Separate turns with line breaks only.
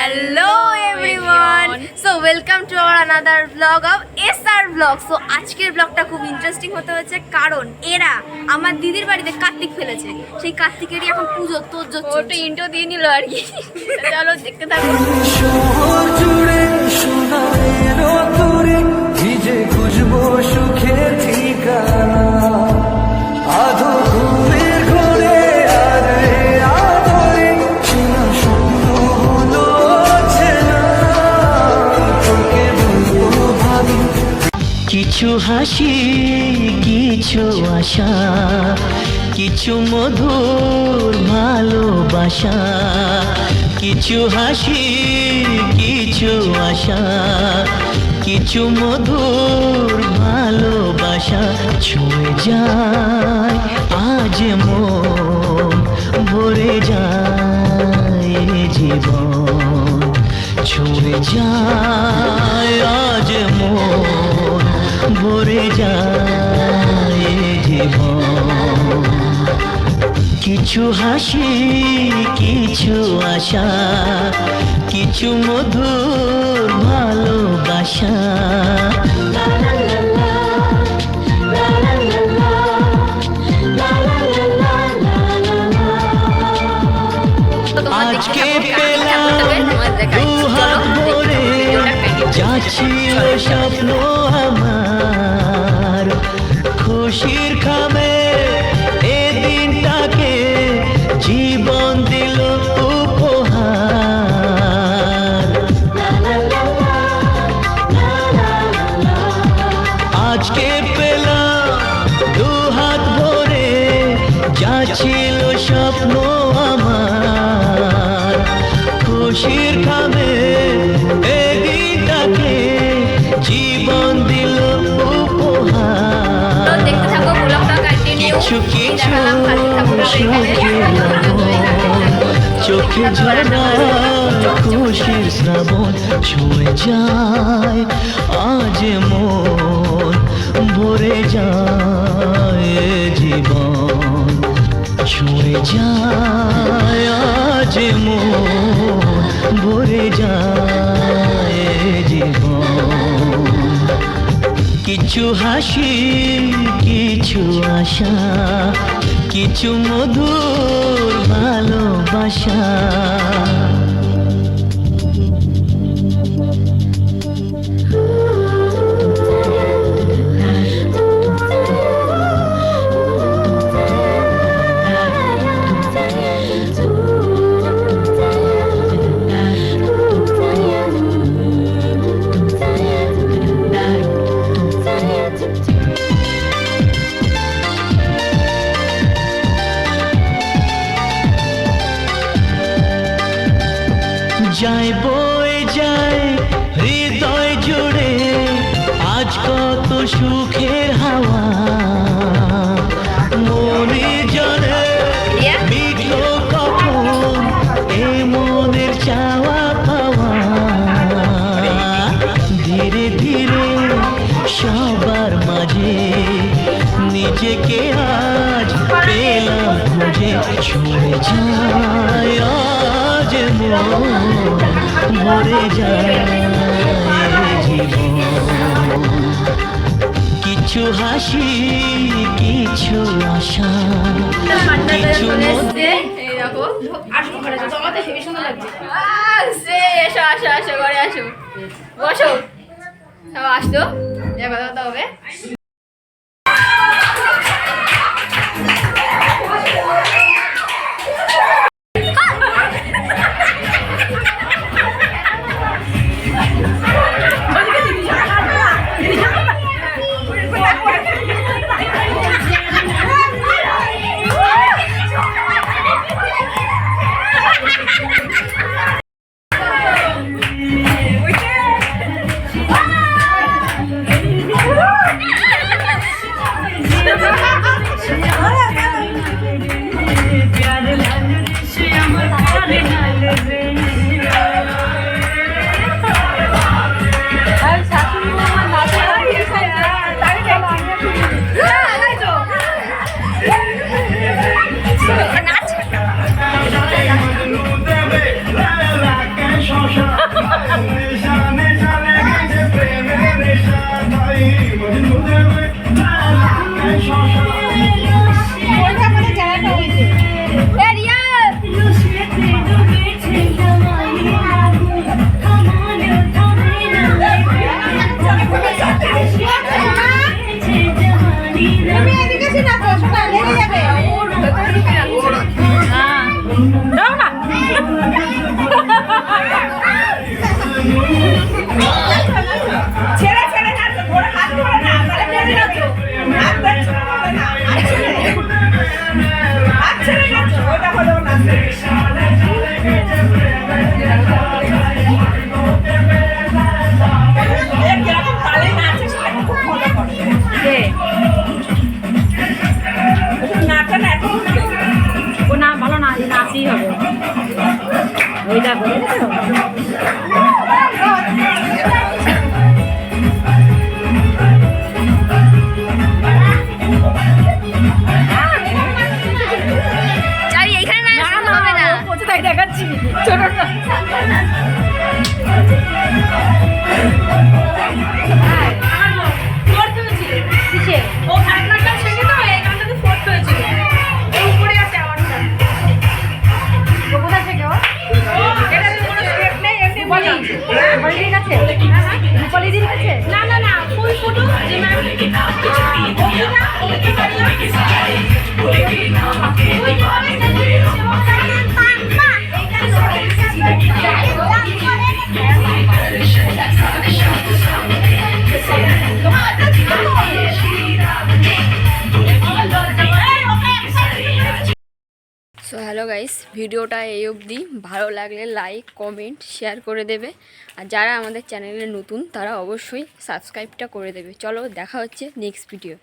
Hello everyone. So welcome to our another vlog of SR vlog. So আজকের ব্লগটা খুব interesting হতে হচ্ছে কারণ এরা আমার দিদির বাড়িতে কার্তিক ফেলেছে। সেই কার্তিকেরই এখন পুজো তোজো ছোট ইন্ট্রো দিয়ে নিল আর কি। চলো দেখতে থাকো।
শহর জুড়ে সোনার তোরে ভিজে খুঁজবো সুখের ঠিকানা আধো ঘুমের ঘরে আরে আদরে চেনা স্বপ্ন হলো চেনা তোকে বলবো ভাবি কিছু হাসি কিছু আশা কিছু মধুর ভালোবাসা কিছু হাসি কিছু আশা কিছু মধুর ভালোবাসা ছুঁয়ে যায় আজ মন ভরে যায় জীবন ছুঁয়ে যায় আজ মন ভরে যায় জীবন কিছু হাসি কিছু আশা কিছু মধুর ভালোবাসা আজকে পেলাম দুহাত ভরে যাচ্ছিল স্বপ্ন আমার খুশির খামে জীবন দিল উপহার আজকে পেলাম দুহাত ভরে যা ছিল স্বপ্ন আমার খুশির খামে এদিনটাকে জীবন দিল উপহার কিছু কিছু চোখে ঝরা খুশির শ্রাবণ ছুঁয়ে যায় আজ মন ভরে যায় জীবন ছুঁয়ে যায় আজ মন ভরে যায় জীবন কিছু হাসি কিছু আশা কিছু মধুর ভালোবাসা যায় বয়ে যায় হৃদয় জুড়ে আজ কত সুখের হাওয়া মনে জানে মিটল কখন এ মনের চাওয়া পাওয়া ধীরে ধীরে সবার মাঝে নিজেকে আজ পেলাম খুঁজে ছুঁয়ে যায় আজ ভরে যায় জীবন কিছু হাসি কিছু আশা কিছু
বসো আসতো কথা হবে চাই এইখানে না আসলে হবে না।
কোথায় দেখাচ্ছি ছোটটা ও ভাগনাটা শেখে তো এই গানটাতে ফোর্থ হয়েছিল এই উপরে আছে আমারটা কোথায় থেকে ও এটা কোনো স্টেপ নেই এমনি বলি বলির কাছে বলির কাছে না না না ফুল ফটো যে ম্যাম
সো হ্যালো গাইস, ভিডিওটা এই অবধি। ভালো লাগলে লাইক কমেন্ট শেয়ার করে দেবে, আর যারা আমাদের চ্যানেলে নতুন তারা অবশ্যই সাবস্ক্রাইবটা করে দেবে। চলো দেখা হচ্ছে নেক্সট ভিডিও।